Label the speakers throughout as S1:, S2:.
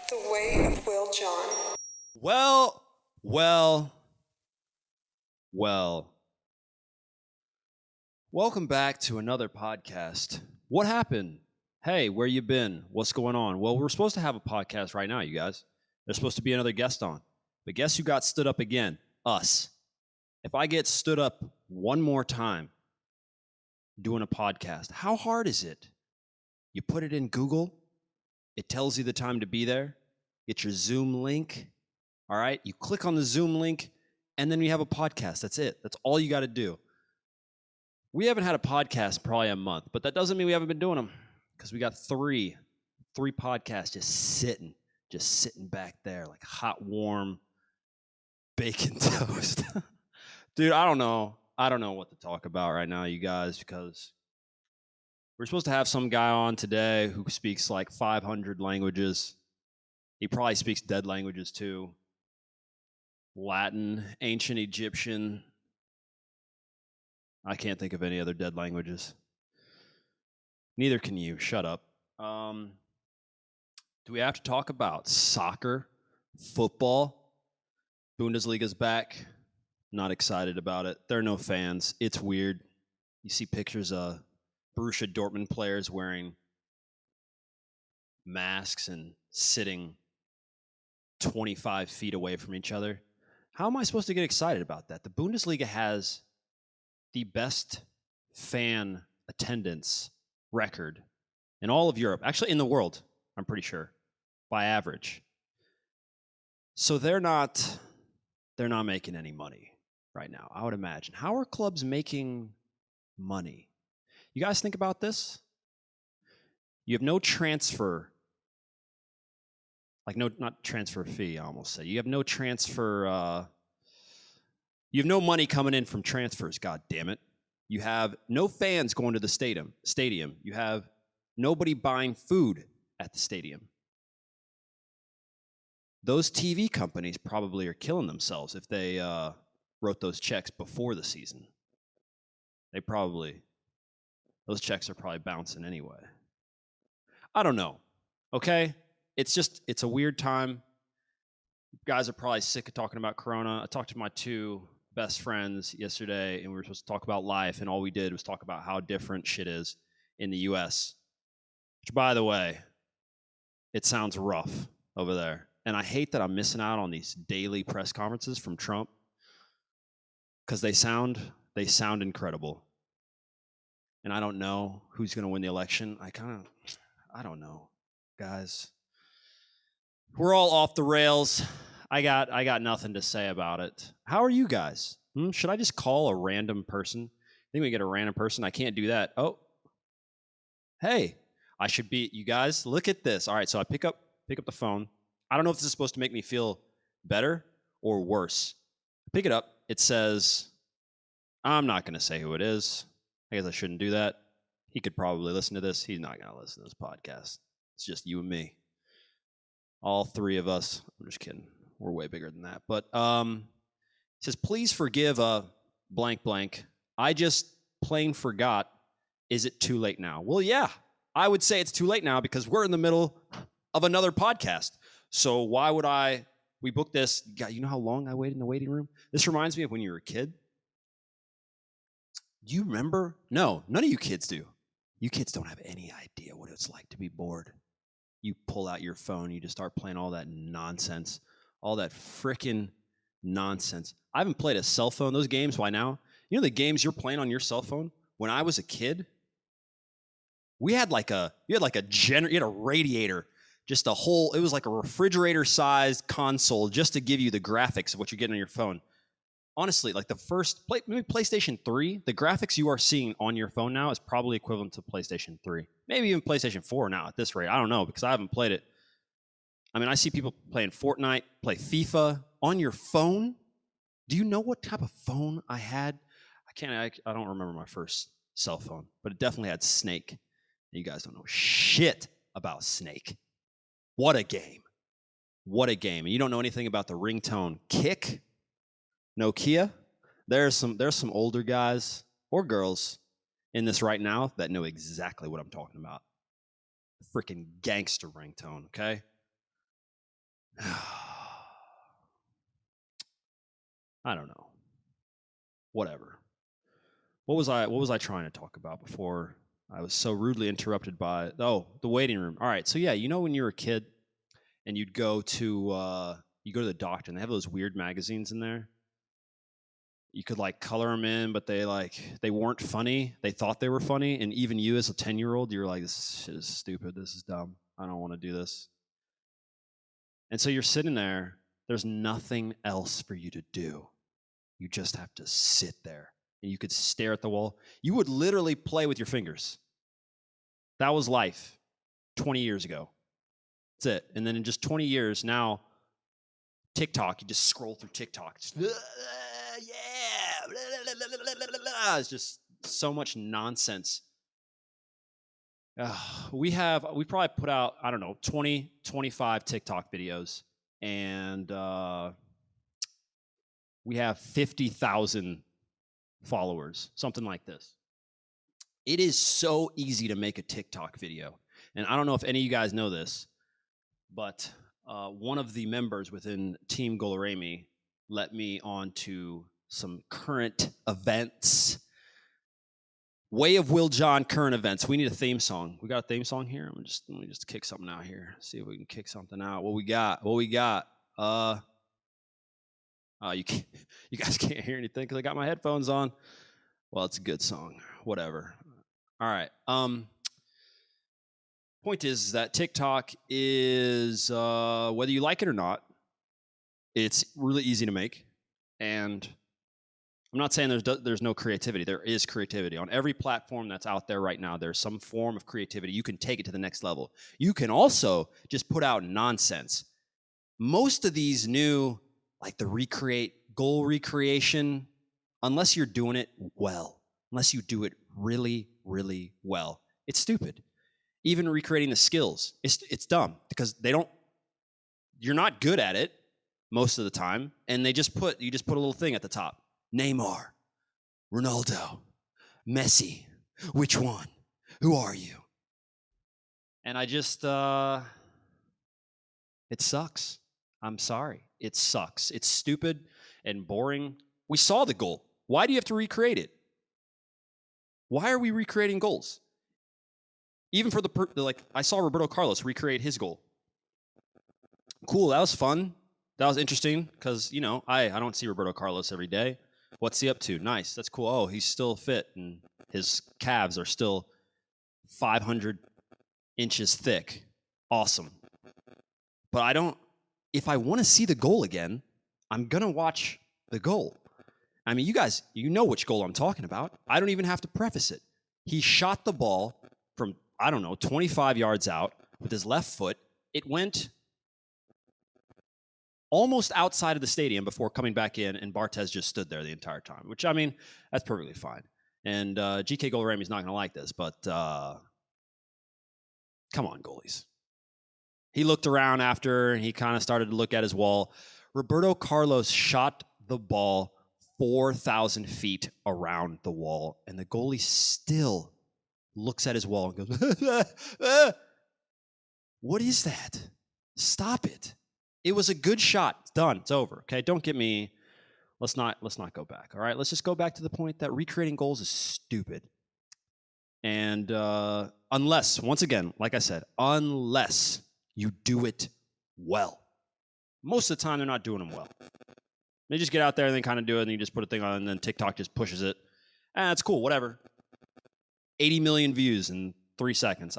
S1: The Way of Will John.
S2: Well. Welcome back to another podcast. What happened? Hey, where you been? What's going on? Well, we're supposed to have a podcast right now, you guys. There's supposed to be another guest on. But guess who got stood up again? Us. If I get stood up one more time doing a podcast, how hard is it? You put it in Google. It tells you the time to be there. Get your Zoom link. All right. You click on the Zoom link and then you have a podcast. That's it. That's all you got to do. We haven't had a podcast probably a month, but that doesn't mean we haven't been doing them because we got three podcasts just sitting back there like hot, warm bacon toast. Dude, I don't know what to talk about right now, you guys, because we're supposed to have some guy on today who speaks like 500 languages. He probably speaks dead languages too. Latin, ancient Egyptian. I can't think of any other dead languages. Neither can you. Shut up. Do we have to talk about soccer, football? Bundesliga's back. Not excited about it. There are no fans. It's weird. You see pictures of Borussia Dortmund players wearing masks and sitting 25 feet away from each other. How am I supposed to get excited about that? The Bundesliga has the best fan attendance record in all of Europe, actually in the world, I'm pretty sure, by average. So they're not making any money right now, I would imagine. How are clubs making money? You guys think about this? You have no transfer, not transfer fee, I almost say. You have no transfer, you have no money coming in from transfers, god damn it. You have no fans going to the stadium. You have nobody buying food at the stadium. Those TV companies probably are killing themselves if they wrote those checks before the season. Those checks are probably bouncing anyway. I don't know. Okay? It's a weird time. You guys are probably sick of talking about Corona. I talked to my two best friends yesterday, and we were supposed to talk about life, and all we did was talk about how different shit is in the U.S., which, by the way, it sounds rough over there. And I hate that I'm missing out on these daily press conferences from Trump because they sound incredible. And I don't know who's going to win the election. I don't know, guys. We're all off the rails. I got nothing to say about it. How are you guys? Should I just call a random person? I think we get a random person. I can't do that. Oh, hey, I should be. You guys, look at this. All right, so I pick up the phone. I don't know if this is supposed to make me feel better or worse. Pick it up. It says, I'm not going to say who it is. I guess I shouldn't do that. He could probably listen to this. He's not going to listen to this podcast. It's just you and me. All three of us. I'm just kidding. We're way bigger than that. But it says, please forgive blank blank. I just plain forgot. Is it too late now? Well, yeah, I would say it's too late now because we're in the middle of another podcast. So why would we booked this. God, you know how long I waited in the waiting room? This reminds me of when you were a kid. Do you remember? No, none of you kids do. You kids don't have any idea what it's like to be bored. You pull out your phone, you just start playing all that nonsense, all that frickin' nonsense. I haven't played a cell phone. Those games, why now? You know the games you're playing on your cell phone? When I was a kid, you had a radiator, just it was like a refrigerator-sized console just to give you the graphics of what you're getting on your phone. Honestly, like maybe PlayStation 3, the graphics you are seeing on your phone now is probably equivalent to PlayStation 3. Maybe even PlayStation 4 now at this rate. I don't know because I haven't played it. I mean, I see people playing Fortnite, play FIFA on your phone. Do you know what type of phone I had? I don't remember my first cell phone, but it definitely had Snake. You guys don't know shit about Snake. What a game. What a game. And you don't know anything about the ringtone Kick? Nokia. There's some older guys or girls in this right now that know exactly what I'm talking about. Freaking gangster ringtone, okay? I don't know. Whatever. What was I trying to talk about before I was so rudely interrupted by the waiting room. All right. So yeah, you know when you were a kid and you'd go to the doctor and they have those weird magazines in there. You could like color them in, but they weren't funny. They thought they were funny, and even you as a 10-year-old, you were like, "This shit is stupid. This is dumb. I don't want to do this." And so you're sitting there. There's nothing else for you to do. You just have to sit there, and you could stare at the wall. You would literally play with your fingers. That was life 20 years ago. That's it. And then in just 20 years now, TikTok, you just scroll through TikTok. Just, yeah. It's just so much nonsense. We probably put out, I don't know, 20, 25 TikTok videos. And we have 50,000 followers, something like this. It is so easy to make a TikTok video. And I don't know if any of you guys know this, but one of the members within Team Golarami let me on to some current events. Way of Will John current events. We need a theme song. We got a theme song here. Let me just kick something out here. See if we can kick something out. What we got? You guys can't hear anything because I got my headphones on. Well, it's a good song. Whatever. All right. Point is that TikTok is whether you like it or not, it's really easy to make, and I'm not saying there's no creativity. There is creativity on every platform that's out there right now. There's some form of creativity. You can take it to the next level. You can also just put out nonsense. Most of these new, like the goal recreation, unless you're doing it well, unless you do it really, really well, it's stupid. Even recreating the skills, it's dumb because you're not good at it most of the time, and you just put a little thing at the top. Neymar, Ronaldo, Messi, which one? Who are you? And I just, it sucks. I'm sorry. It sucks. It's stupid and boring. We saw the goal. Why do you have to recreate it? Why are we recreating goals? Even for I saw Roberto Carlos recreate his goal. Cool, that was fun. That was interesting because, I don't see Roberto Carlos every day. What's he up to? Nice. That's cool. Oh, he's still fit and his calves are still 500 inches thick. Awesome. But if I want to see the goal again, I'm going to watch the goal. I mean, you guys, you know which goal I'm talking about. I don't even have to preface it. He shot the ball from, 25 yards out with his left foot. It went almost outside of the stadium before coming back in, and Barthez just stood there the entire time, which, that's perfectly fine. And GK Golarami's not going to like this, but come on, goalies. He looked around after, and he kind of started to look at his wall. Roberto Carlos shot the ball 4,000 feet around the wall, and the goalie still looks at his wall and goes, what is that? Stop it. It was a good shot. It's done. It's over. Okay, don't get me. Let's not go back. All right, let's just go back to the point that recreating goals is stupid. And unless, once again, like I said, unless you do it well. Most of the time, they're not doing them well. They just get out there and then kind of do it, and you just put a thing on, and then TikTok just pushes it. It's cool, whatever. 80 million views in 3 seconds.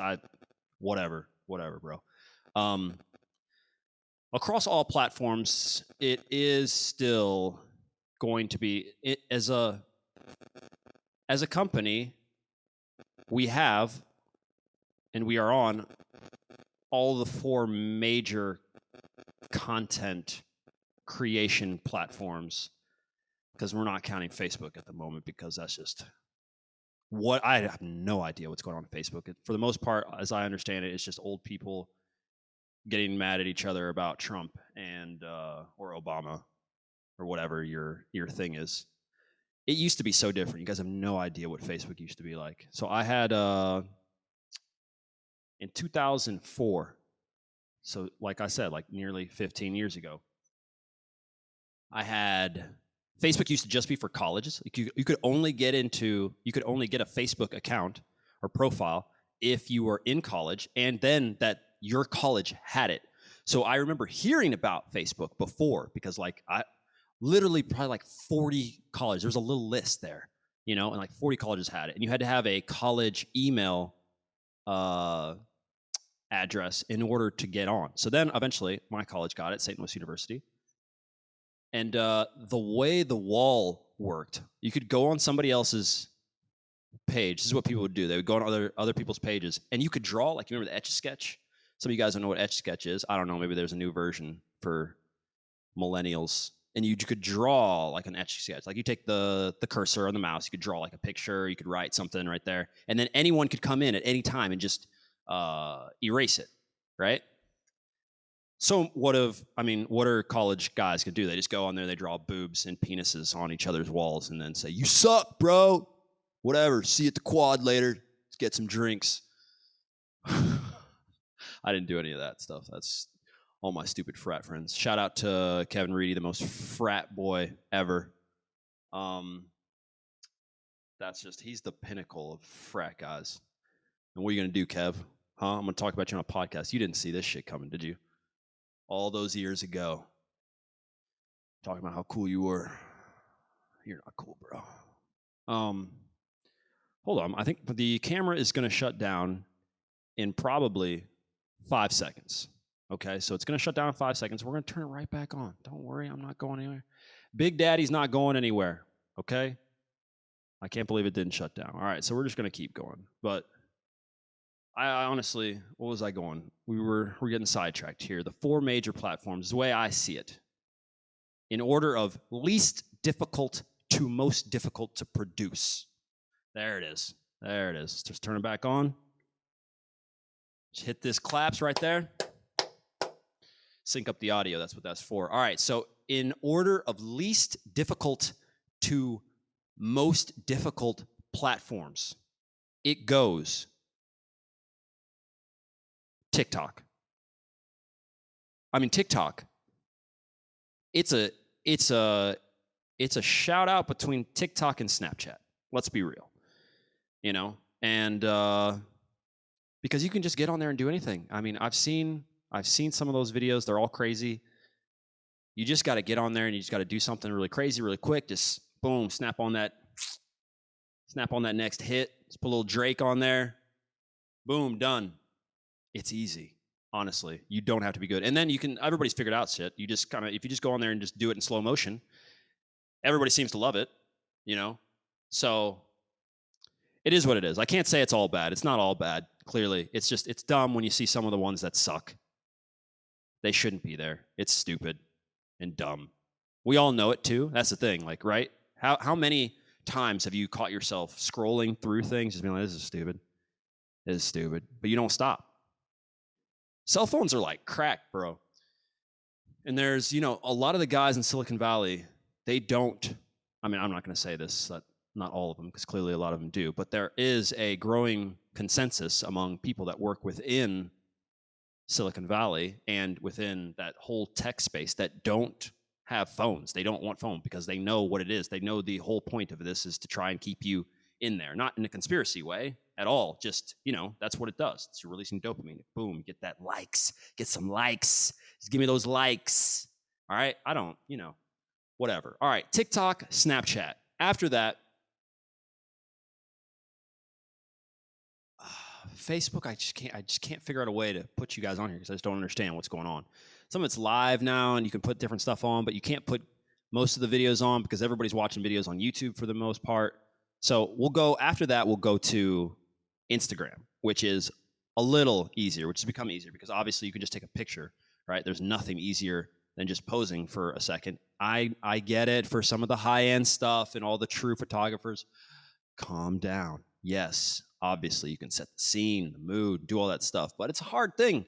S2: Whatever, bro. Across all platforms, it is still going to be as a company. We have, and we are on all the 4 major content creation platforms, because we're not counting Facebook at the moment, because that's just what I have no idea what's going on Facebook. For the most part, as I understand it, it's just old people getting mad at each other about Trump and or Obama or whatever your thing is. It used to be so different. You guys have no idea what Facebook used to be like. So I had in 2004, So like I said, like nearly 15 years ago, I had Facebook used to just be for colleges. Like you could only get a Facebook account or profile if you were in college, and then that your college had it. So I remember hearing about Facebook before, because like I literally probably like 40 colleges. There was a little list there, and like 40 colleges had it, and you had to have a college email address in order to get on. So then eventually my college got it, St. Louis University. And the way the wall worked, you could go on somebody else's page. This is what people would do. They would go on other people's pages, and you could draw, like, you remember the Etch-a-Sketch? Some of you guys don't know what Etch-a-Sketch is. I don't know. Maybe there's a new version for millennials. And you could draw like an Etch-a-Sketch. Like you take the cursor on the mouse, you could draw like a picture, you could write something right there. And then anyone could come in at any time and just erase it, right? So what are college guys gonna do? They just go on there, they draw boobs and penises on each other's walls and then say, "You suck, bro. Whatever. See you at the quad later. Let's get some drinks." I didn't do any of that stuff. That's all my stupid frat friends. Shout out to Kevin Reedy, the most frat boy ever. He's the pinnacle of frat guys. And what are you gonna do, Kev? I'm gonna talk about you on a podcast. You didn't see this shit coming, did you? All those years ago, talking about how cool you were. You're not cool, bro. Hold on. I think the camera is going to shut down in probably 5 seconds. Okay, so it's going to shut down in 5 seconds. We're going to turn it right back on. Don't worry, I'm not going anywhere. Big Daddy's not going anywhere. Okay, I can't believe it didn't shut down. All right, so we're just going to keep going. But I honestly, what was I going? We're getting sidetracked here. The 4 major platforms, the way I see it, in order of least difficult to most difficult to produce. There it is. There it is. Just turn it back on. Just hit this claps right there. Sync up the audio. That's what that's for. All right. So in order of least difficult to most difficult platforms, it goes TikTok. TikTok. It's a shout out between TikTok and Snapchat. Let's be real, and because you can just get on there and do anything. I've seen some of those videos. They're all crazy. You just got to get on there and you just got to do something really crazy, really quick. Just boom, snap on that next hit. Just put a little Drake on there. Boom, done. It's easy. Honestly, you don't have to be good. And then everybody's figured out shit. You just if you just go on there and just do it in slow motion, everybody seems to love it, So it is what it is. I can't say it's all bad. It's not all bad, clearly. It's dumb when you see some of the ones that suck. They shouldn't be there. It's stupid and dumb. We all know it too. That's the thing, like, right? How many times have you caught yourself scrolling through things, just being like, this is stupid. This is stupid. But you don't stop. Cell phones are like crack, bro. And there's, a lot of the guys in Silicon Valley, they don't, I'm not going to say this, not all of them, because clearly a lot of them do, but there is a growing consensus among people that work within Silicon Valley and within that whole tech space that don't have phones. They don't want phone because they know what it is. They know the whole point of this is to try and keep you in there, not in a conspiracy way at all. Just, that's what it does. It's releasing dopamine. Boom, get that likes, get some likes. Just give me those likes. All right. I don't, whatever. All right. TikTok, Snapchat. After that, Facebook, I just can't figure out a way to put you guys on here because I just don't understand what's going on. Some of it's live now and you can put different stuff on, but you can't put most of the videos on because everybody's watching videos on YouTube for the most part. So after that, we'll go to Instagram, which is a little easier, which has become easier because obviously you can just take a picture, right? There's nothing easier than just posing for a second. I get it for some of the high-end stuff and all the true photographers. Calm down. Yes, obviously you can set the scene, the mood, do all that stuff, but it's a hard thing.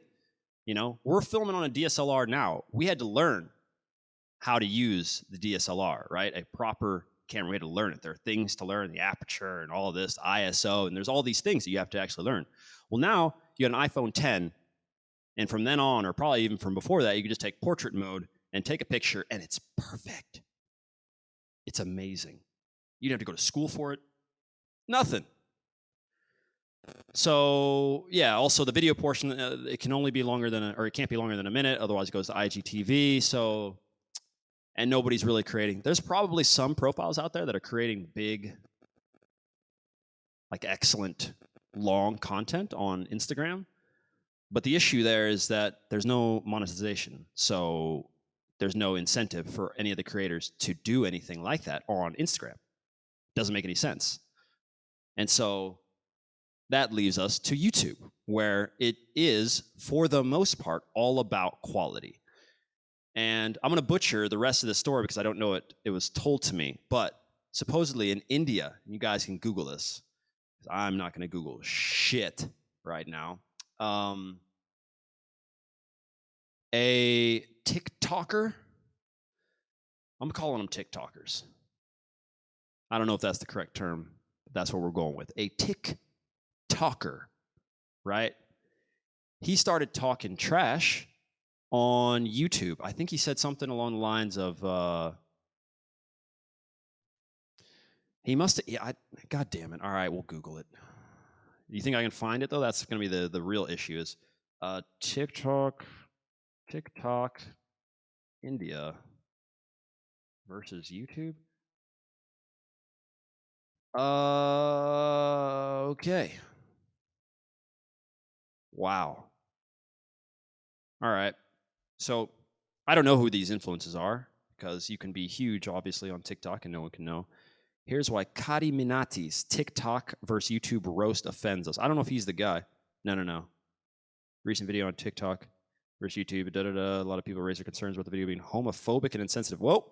S2: We're filming on a DSLR now. We had to learn how to use the DSLR, right? A proper camera. We had to learn it. There are things to learn, the aperture and all of this, ISO, and there's all these things that you have to actually learn. Well, now you got an iPhone 10 And from then on, or probably even from before that, you could just take portrait mode and take a picture, and it's perfect. It's amazing. You don't have to go to school for it. Nothing. So yeah, also the video portion, it can only be longer than, or it can't be longer than a minute. Otherwise it goes to IGTV. So, and nobody's really creating. There's probably some profiles out there that are creating big, like excellent long content on Instagram. But the issue there is that there's no monetization. So there's no incentive for any of the creators to do anything like that on Instagram. Doesn't make any sense. And so that leaves us to YouTube, where it is, for the most part, all about quality. And I'm going to butcher the rest of the story because I don't know it. It was told to me. But supposedly in India, and you guys can Google this, I'm not going to Google shit right now. A TikToker, I'm calling them TikTokers. I don't know if that's the correct term, but that's what we're going with. A TikToker, right? He started talking trash on YouTube. I think he said something along the lines of, he must have, yeah, God damn it. All right, we'll Google it. You think I can find it, though? That's going to be the real issue is TikTok India versus YouTube. Okay. Wow. All right. So I don't know who these influencers are because you can be huge, obviously, on TikTok and no one can know. Here's why Kadi Minati's TikTok versus YouTube roast offends us. I don't know if he's the guy. No. Recent video on TikTok versus YouTube. A lot of people raise their concerns about the video being homophobic and insensitive. Whoa,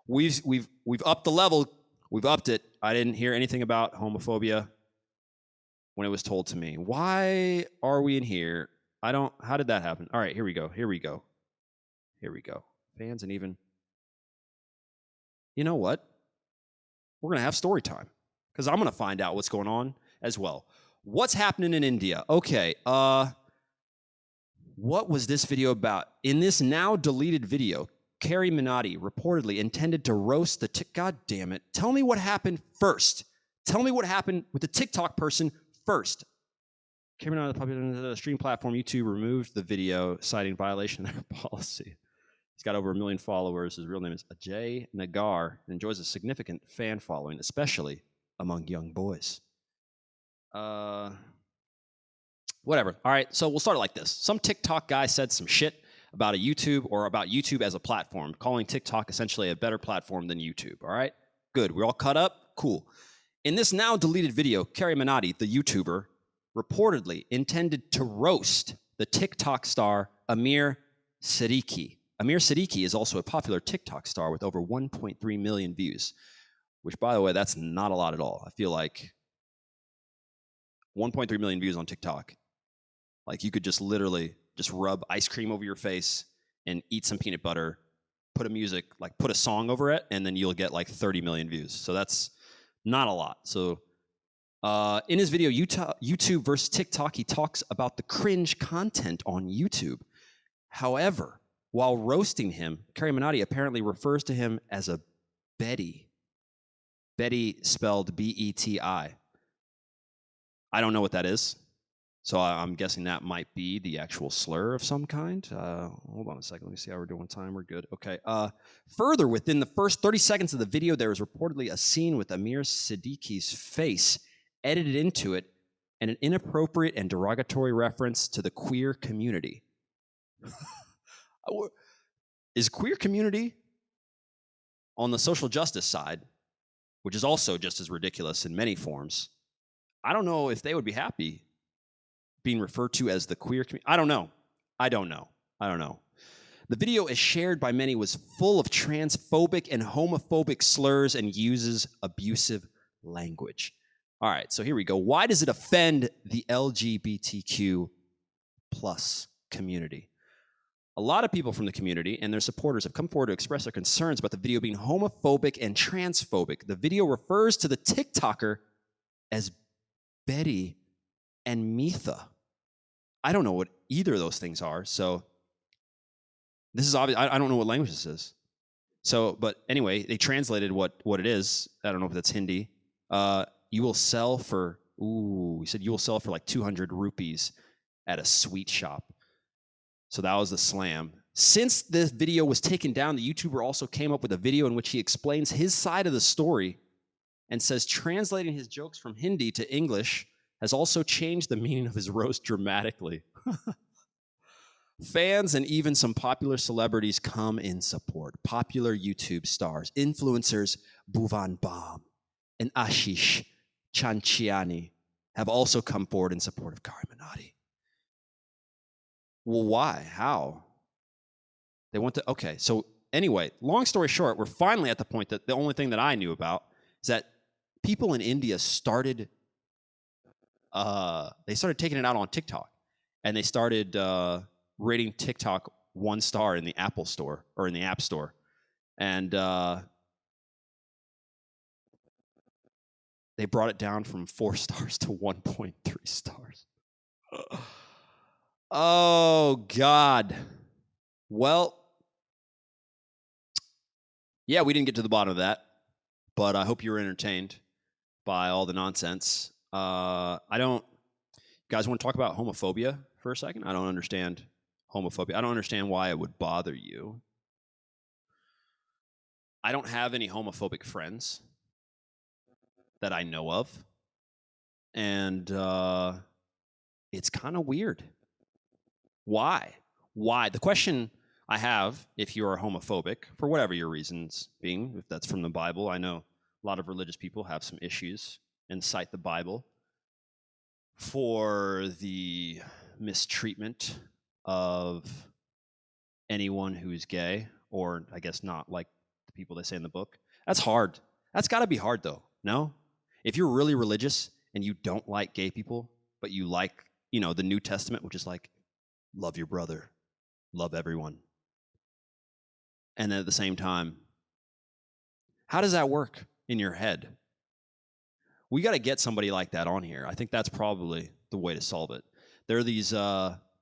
S2: we've upped the level. We've upped it. I didn't hear anything about homophobia when it was told to me. Why are we in here? How did that happen? All right, here we go. Fans and even, you know what? We're going to have story time because I'm going to find out what's going on as well. What's happening in India? Okay, what was this video about? In this now deleted video, Carrie Minotti reportedly intended to roast the God damn it. Tell me what happened first. Tell me what happened with the TikTok person first. Carrie Minotti, the popular stream platform YouTube, removed the video, citing violation of their policy. He's got over 1 million followers. His real name is Ajay Nagar and enjoys a significant fan following, especially among young boys. Whatever. All right, so we'll start it like this. Some TikTok guy said some shit about YouTube as a platform, calling TikTok essentially a better platform than YouTube, all right? Good, we're all caught up? Cool. In this now deleted video, Carrie Minotti, the YouTuber, reportedly intended to roast the TikTok star Amir Siddiqui. Amir Siddiqui is also a popular TikTok star with over 1.3 million views, which, by the way, that's not a lot at all. I feel like 1.3 million views on TikTok. Like you could just literally just rub ice cream over your face and eat some peanut butter, put a song over it, and then you'll get like 30 million views. So that's not a lot. So in his video, YouTube versus TikTok, he talks about the cringe content on YouTube. However, while roasting him, Carrie Minotti apparently refers to him as a Betty. Betty spelled Beti. I don't know what that is. So I'm guessing that might be the actual slur of some kind. Hold on a second. Let me see how we're doing time. We're good. Okay. Further, within the first 30 seconds of the video, there is reportedly a scene with Amir Siddiqui's face edited into it and an inappropriate and derogatory reference to the queer community. Is queer community on the social justice side, which is also just as ridiculous in many forms, I don't know if they would be happy being referred to as the queer community. I don't know. The video, as shared by many, was full of transphobic and homophobic slurs and uses abusive language. All right, so here we go. Why does it offend the LGBTQ plus community? A lot of people from the community and their supporters have come forward to express their concerns about the video being homophobic and transphobic. The video refers to the TikToker as Betty and Mitha. I don't know what either of those things are. So this is obvious. I don't know what language this is. So, but anyway, they translated what it is. I don't know if that's Hindi. You will sell for, he said you will sell for like 200 rupees at a sweet shop. So that was the slam. Since this video was taken down, the YouTuber also came up with a video in which he explains his side of the story and says translating his jokes from Hindi to English has also changed the meaning of his roast dramatically. Fans and even some popular celebrities come in support. Popular YouTube stars, influencers Bhuvan Bam and Ashish Chanchiani have also come forward in support of Kari Minotti. Well, why? How? They want to, okay. So anyway, long story short, we're finally at the point that the only thing that I knew about is that people in India started taking it out on TikTok, and they started rating TikTok 1 star in the Apple Store or in the App Store, and they brought it down from 4 stars to 1.3 stars. Oh God. Well, yeah, we didn't get to the bottom of that, but I hope you were entertained by all the nonsense. You guys want to talk about homophobia for a second? I don't understand homophobia. I don't understand why it would bother you. I don't have any homophobic friends that I know of. And it's kind of weird. Why? Why? The question I have, if you're homophobic, for whatever your reasons being, if that's from the Bible, I know a lot of religious people have some issues and cite the Bible for the mistreatment of anyone who's gay, or I guess not like the people they say in the book. That's hard. That's got to be hard, though. No? If you're really religious and you don't like gay people, but you like, the New Testament, which is like, love your brother, love everyone. And then at the same time, how does that work in your head? We got to get somebody like that on here. I think that's probably the way to solve it. There are these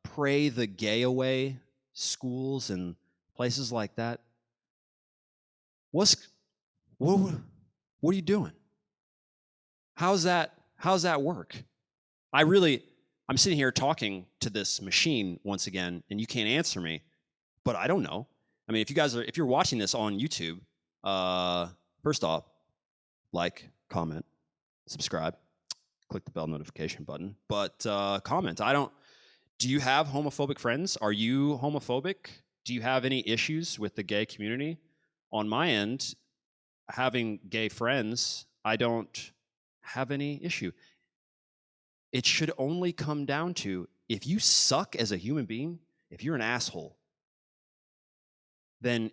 S2: pray the gay away schools and places like that. What are you doing? How's that work? I'm sitting here talking to this machine once again, and you can't answer me, but I don't know. I mean, if you're watching this on YouTube, first off, like, comment, subscribe, click the bell notification button, but comment. Do you have homophobic friends? Are you homophobic? Do you have any issues with the gay community? On my end, having gay friends, I don't have any issue. It should only come down to, if you suck as a human being, if you're an asshole, then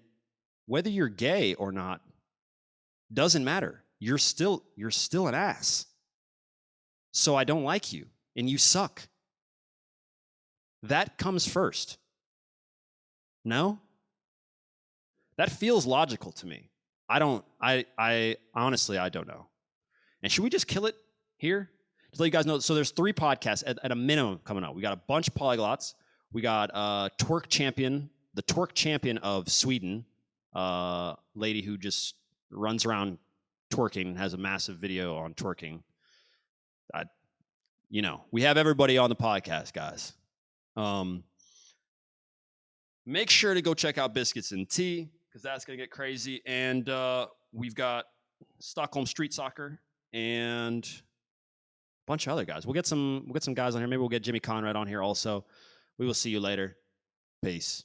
S2: whether you're gay or not doesn't matter. You're still an ass. So I don't like you and you suck. That comes first. No? That feels logical to me. I honestly, I don't know. And should we just kill it here? To let you guys know, so there's 3 podcasts at a minimum coming out. We got a bunch of polyglots. We got the twerk champion of Sweden, lady who just runs around twerking and has a massive video on twerking. We have everybody on the podcast, guys. Make sure to go check out Biscuits and Tea, because that's going to get crazy. And we've got Stockholm Street Soccer and a bunch of other guys. We'll get some guys on here. Maybe we'll get Jimmy Conrad on here also. We will see you later. Peace.